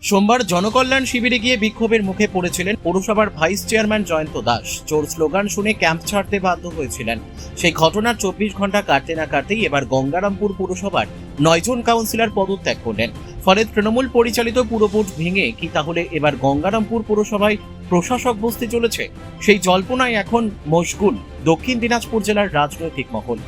সোমবার জনকল্যাণ শিবিরে গিয়ে বিক্ষোভের মুখে পড়েছিলেন পৌরসভার ভাইস চেয়ারম্যান জয়ন্ত দাস। চোর স্লোগান শুনে ক্যাম্প ছাড়তে বাধ্য হয়েছিলেন। সেই ঘটনার 24 ঘন্টা কাটতে না কাটতেই এবার গঙ্গারামপুর পুরসভার 9 জন কাউন্সিলর পদত্যাগ করলেন। ফলে তৃণমূল পরিচালিত পুরবোর্ড ভেঙে কি তাহলে এবার গঙ্গারামপুর পুরসভায় প্রশাসক বসতে চলেছে? সেই জল্পনায় এখন মশগুল দক্ষিণ দিনাজপুর জেলার রাজনৈতিক মহল।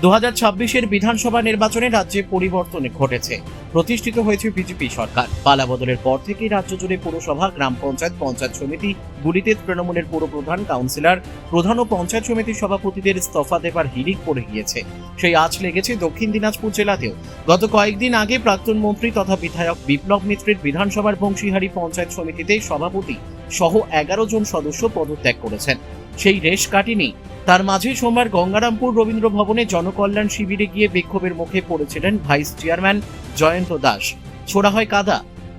2026-এর বিধানসভা নির্বাচনে রাজ্যে পরিবর্তন ঘটেছে। প্রতিষ্ঠিত হয়েছে বিজেপি সরকার। পালা বদলের পর থেকেই রাজ্য জুড়ে পুরসভা, গ্রাম পঞ্চায়েত, পঞ্চায়েত সমিতি গুলিতে তৃণমূলের পুরপ্রধান, কাউন্সিলর, প্রধান ও পঞ্চায়েত সমিতির সভাপতিদের ইস্তফা দেবার হিড়িক পড়ে গিয়েছে। সেই আঁচ লেগেছে দক্ষিণ দিনাজপুর জেলাতেও। গত কয়েকদিন আগে প্রাক্তন মন্ত্রী তথা বিধায়ক বিপ্লব মিত্রের বিধানসভার বংশীহারি পঞ্চায়েত সমিতিতে সভাপতি সহ 11 জন সদস্য পদত্যাগ করেছেন। সেই রেশ কাটেনি। তার মাঝে সোমবার গঙ্গারামপুর রবীন্দ্র ভবনে জনকল্যাণ শিবিরে গিয়ে বিক্ষোভের মুখে পড়েছিলেন ভাইস চেয়ারম্যান জয়ন্ত দাস। ছোড়া হয় কাদা।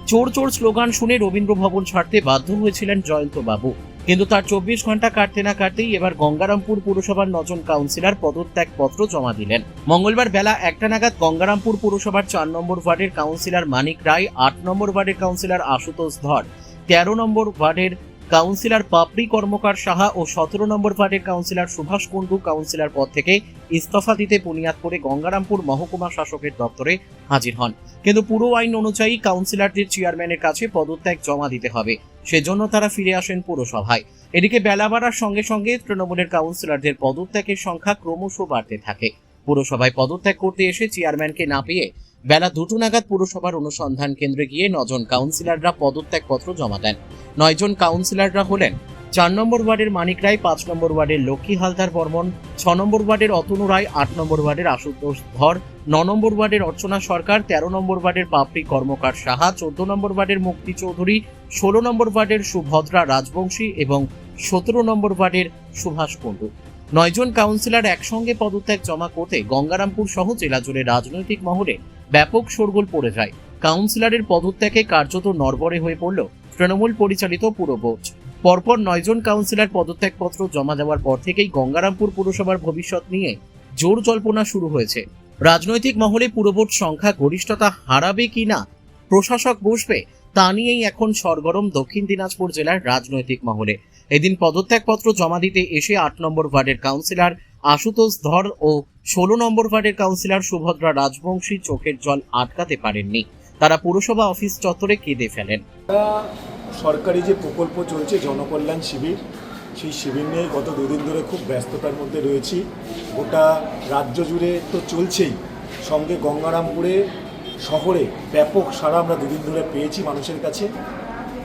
চোর চোর স্লোগান শুনে রবীন্দ্র ভবন ছাড়তে বাধ্য হয়েছিলেন জয়ন্ত বাবু। কিন্তু তার 24 ঘন্টা কাটতে না কাটতেই এবার গঙ্গারামপুর পুরসভার 9 জন কাউন্সিলর পদত্যাগ পত্র জমা দিলেন। মঙ্গলবার বেলা 1টা নাগাদ গঙ্গারামপুর পুরসভার 4 নম্বর ওয়ার্ডের কাউন্সিলর মানিক রায়, 8 নম্বর ওয়ার্ডের কাউন্সিলর আশুতোষ ধর, 13 নম্বর ওয়ার্ডের কাউন্সিলর পাপড়ি কর্মকার সাহা ও 17 নম্বর ওয়ার্ডের কাউন্সিলর সুভাষ কুণ্ডু কাউন্সিলর পদ থেকে ইস্তফা দিতে বুনিয়াদ করে গঙ্গারামপুর মহকুমা শাসকের দপ্তরে হাজির হন। কিন্তু পুরো আইন অনুযায়ী কাউন্সিলরদের চেয়ারম্যানের কাছে পদত্যাগ জমা দিতে হবে। সেজন্য তারা ফিরে আসেন পুরসভায়। এদিকে বেলা বাড়ার সঙ্গে সঙ্গে তৃণমূলের কাউন্সিলরদের পদত্যাগের সংখ্যা ক্রমশ বাড়তে থাকে। পুরসভায় পদত্যাগ করতে এসে চেয়ারম্যানকে না পেয়ে বেলা 2টো নাগাদ পুরসভার অনুসন্ধান কেন্দ্রে গিয়ে 9 জন কাউন্সিলররা পদত্যাগপত্র জমা দেন। 9 জন কাউন্সিলররা হলেন 4 নম্বর ওয়ার্ডের মানিক রায়, 5 নম্বর ওয়ার্ডের লক্ষ্মী হালদার বর্মন, 6 নম্বর ওয়ার্ডের অতনু রায়, 8 নম্বর ওয়ার্ডের আশুতোষ ধর, 9 নম্বর ওয়ার্ডের অর্চনা সরকার, 13 নম্বর ওয়ার্ডের পাপড়ি কর্মকার সাহা, 14 নম্বর ওয়ার্ডের মুক্তি চৌধুরী, 16 নম্বর ওয়ার্ডের সুভদ্রা রাজবংশী এবং 17 নম্বর ওয়ার্ডের সুভাষ কুণ্ডু। 9 জন কাউন্সিলর একসঙ্গে পদত্যাগ জমা করতে গঙ্গারামপুর সহ জেলা জুড়ে রাজনৈতিক মহলে ব্যাপক শোরগোল পড়ে যায়। কাউন্সিলরের পদত্যাগে কার্যত নড়বড়ে হয়ে পড়ল তৃণমূল পরিচালিত পুরবোর্ড। পরপর 9 জন কাউন্সিলর পদত্যাগপত্র জমা দেওয়ার পর থেকেই গঙ্গারামপুর পুরসভার ভবিষ্যৎ নিয়ে জোর জল্পনা শুরু হয়েছে। রাজনৈতিক মহলে পুরবোর্ড সংখ্যা গরিষ্ঠতা হারাবে কিনা, প্রশাসক বসবে, তা নিয়েই এখন সরগরম দক্ষিণ দিনাজপুর জেলার রাজনৈতিক মহলে। এদিন পদত্যাগপত্র জমা দিতে এসে 8 নম্বর ওয়ার্ডের কাউন্সিলর আশুতোষ ধর ও 16 নম্বর ওয়ার্ডের কাউন্সিলর সুভদ্রা রাজবংশী চোখের জল আটকাতে পারেননি। তারা পুরসভা অফিস চত্বরে কেঁদে ফেলেন। সরকারি যে প্রকল্প চলছে জনকল্যাণ শিবির, সেই শিবির নিয়ে গত 2 দিন ধরে খুব ব্যস্ততার মধ্যে রয়েছি। গোটা রাজ্য জুড়ে তো চলছেই, সঙ্গে গঙ্গারামপুরে শহরে ব্যাপক সাড়া আমরা 2 দিন ধরে পেয়েছি মানুষের কাছে।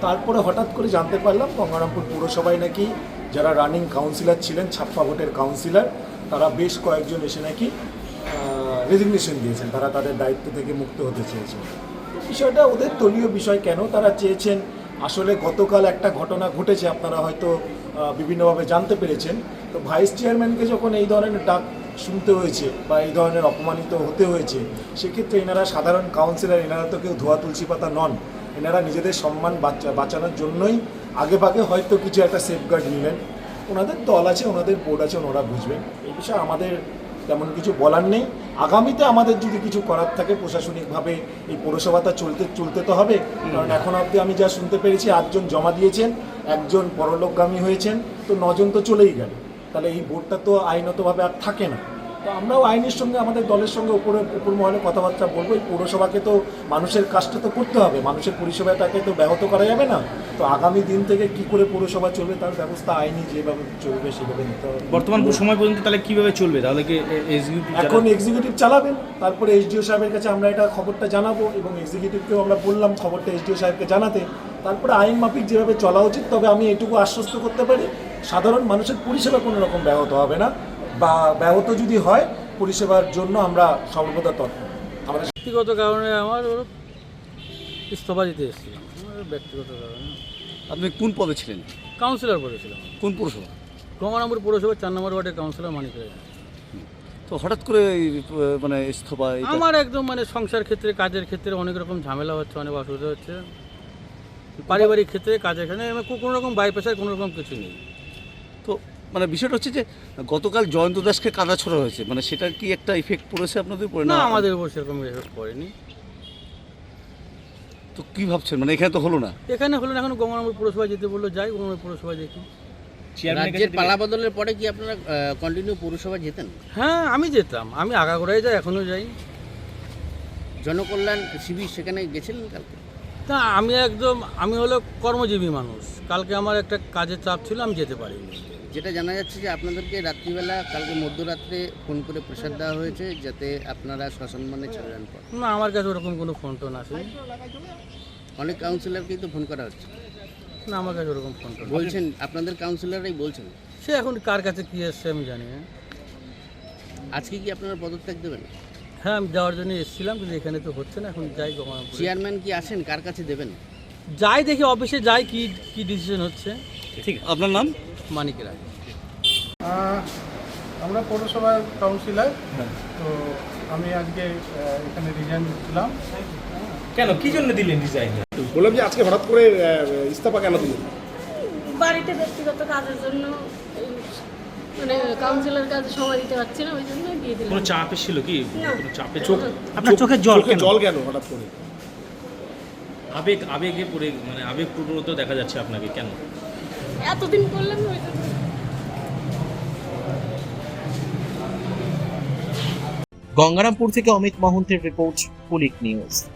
তারপরে হঠাৎ করে জানতে পারলাম গঙ্গারামপুর পুরসভায় নাকি যারা রানিং কাউন্সিলর ছিলেন, ছাপ্পা ভোটের কাউন্সিলর, তারা বেশ কয়েকজন এসে নাকি রেজিগনেশন দিয়েছেন, তারা তাদের দায়িত্ব থেকে মুক্ত হতে চেয়েছেন। বিষয়টা ওদের দলীয় বিষয়, কেন তারা চেয়েছেন আসলে গতকাল একটা ঘটনা ঘটেছে, আপনারা হয়তো বিভিন্নভাবে জানতে পেরেছেন। তো ভাইস চেয়ারম্যানকে যখন এই ধরনের ডাক শুনতে হয়েছে বা এই ধরনের অপমানিত হতে হয়েছে, সেক্ষেত্রে এনারা সাধারণ কাউন্সিলর, এনারা তো কেউ ধোয়া তুলসী পাতা নন। এনারা নিজেদের সম্মান বাঁচানোর জন্যই আগেভাগে হয়তো কিছু একটা সেফগার্ড নিলেন। ওনাদের দল আছে, ওনাদের বোর্ড আছে, ওনারা বুঝবেন। এই বিষয়ে আমাদের তেমন কিছু বলার নেই। আগামীতে আমাদের যদি কিছু করার থাকে প্রশাসনিকভাবে এই পৌরসভাটা চলতে তো হবে। কারণ এখন অবধি আমি যা শুনতে পেরেছি 8 জন জমা দিয়েছেন, 1 জন পরলোকগামী হয়েছেন, তো 9 জন তো চলেই গেল। তাহলে এই বোর্ডটা তো আইনতভাবে আর থাকে না। তো আমরাও আইনের সঙ্গে আমাদের দলের সঙ্গে উপর মহলে কথাবার্তা বলবো। এই পৌরসভাকে তো মানুষের কাজটা তো করতে হবে, মানুষের পরিষেবাটাকে তো ব্যাহত করা যাবে না। তো আগামী দিন থেকে কি করে পৌরসভা চলবে তার ব্যবস্থা আইনি যেভাবে চলবে সেভাবে নিতে হবে। বর্তমান সময় পর্যন্ত তাহলে কিভাবে চলবে? তাহলে কি এখন এক্সিকিউটিভ চালাবেন, তারপরে এসডিও সাহেবের কাছে আমরা এটা খবরটা জানাবো এবং এক্সিকিউটিভকেও আমরা বললাম খবরটা এসডিও সাহেবকে জানাতে। তারপরে আইন মাফিক যেভাবে চলা উচিত। তবে আমি এটুকু আশ্বস্ত করতে পারি, সাধারণ মানুষের পরিষেবা কোনো রকম ব্যাহত হবে না, বা ব্যাহত যদি হয় পরিষেবার জন্য আমরা সর্বদা তৎপর। আমাদের ব্যক্তিগত কারণে আমার ইস্তফা দিতে এসেছিলাম, ব্যক্তিগত কারণে। আপনি কোন পদে ছিলেন? কাউন্সিলর পদে ছিলাম। কোন পৌরসভা? গঙ্গারামপুর পৌরসভার 4 নম্বর ওয়ার্ডের কাউন্সিলর মানিক রায়। তো হঠাৎ করে মানে ইস্তফা? আমার একদম সংসার ক্ষেত্রে, কাজের ক্ষেত্রে অনেক রকম ঝামেলা হচ্ছে, অনেক অসুবিধা হচ্ছে। পারিবারিক ক্ষেত্রে, কাজের ক্ষেত্রে কোনো রকম বাইপাসের কোনো রকম কিছু নেই। তো বিষয়টা হচ্ছে যে গতকাল জয়ন্ত দাসকে কাদা ছোড়া হয়েছে, সেটা কি একটা ইফেক্ট পড়েছে আপনাদের উপরে? না, আমাদের উপর সেরকম ইফেক্ট পড়েনি। তো কি ভাবছেন, মানে এখানে তো হলো না? এখানে হলো না, এখন গঙ্গারামপুর পুরসভায় যেতে বললো, যাই গঙ্গারামপুর পুরসভায় দেখি। রাজ্যের পালা বদলের পরে কি আপনারা কন্টিনিউ পৌরসভা যেতেন? হ্যাঁ আমি যেতাম, আমি আগাগোড়াই যাই, এখনও যাই। জনকল্যাণ শিবির সেখানে গেছিলেন কালকে? তা আমি হলো কর্মজীবী মানুষ, কালকে আমার একটা কাজের চাপ ছিল, আমি যেতে পারিনি। যেটা জানা যাচ্ছে যে আপনাদেরকে রাত্রিবেলা কালকে মধ্যরাত্রে ফোন করে প্রেশার দেওয়া হয়েছে যাতে আপনারা সসম্মানে চলে যান পর। না, আমার কাছে ওরকম কোনো ফোন টোন আসেনি। অনেক কাউন্সিলরকেই তো ফোন করা হচ্ছে। না, আমার কাছে ওরকম ফোন টোন বলছেন আপনাদের কাউন্সিলররাই বলছেন। সে এখন কার কাছে কী এসছে আমি জানি না। আজকে কি আপনারা পদত্যাগ দেবেন? হ্যাঁ আমি যাওয়ার জন্য এসেছিলাম, কিন্তু এখানে তো হচ্ছে না, এখন যাই গঙ্গারামপুর। চেয়ারম্যান কি আসেন, কার কাছে দেবেন? যাই দেখি অফিসে যাই, কি ডিসিশন হচ্ছে। ঠিক আছে, আপনার নাম? মানিকের আগে আমরা পৌরসভার কাউন্সিলর, তো আমি আজকে এখানে রিজাইন দিলাম। কেন, কি জন্য দিলেন রিজাইন? বললাম যে আজকে হঠাৎ করে ইস্তফা কেন দিলেন? বাড়িতে ব্যক্তিগত কাজের জন্য, মানে কাউন্সিলর কাজে সময় দিতে পারছি না, ওই জন্য দিয়ে দিলাম। কোনো চাপ এসেছিল কি? কোনো চাপে আপনার চোখে জল কেন হঠাৎ করে? আবেগে পড়ে, মানে আবেগ প্রবণত দেখা যাচ্ছে আপনাকে, কেন? এতদিন করলাম ওই জন্য। গঙ্গারামপুর থেকে অমিত মহন্তের রিপোর্ট, পুলিশ নিউজ।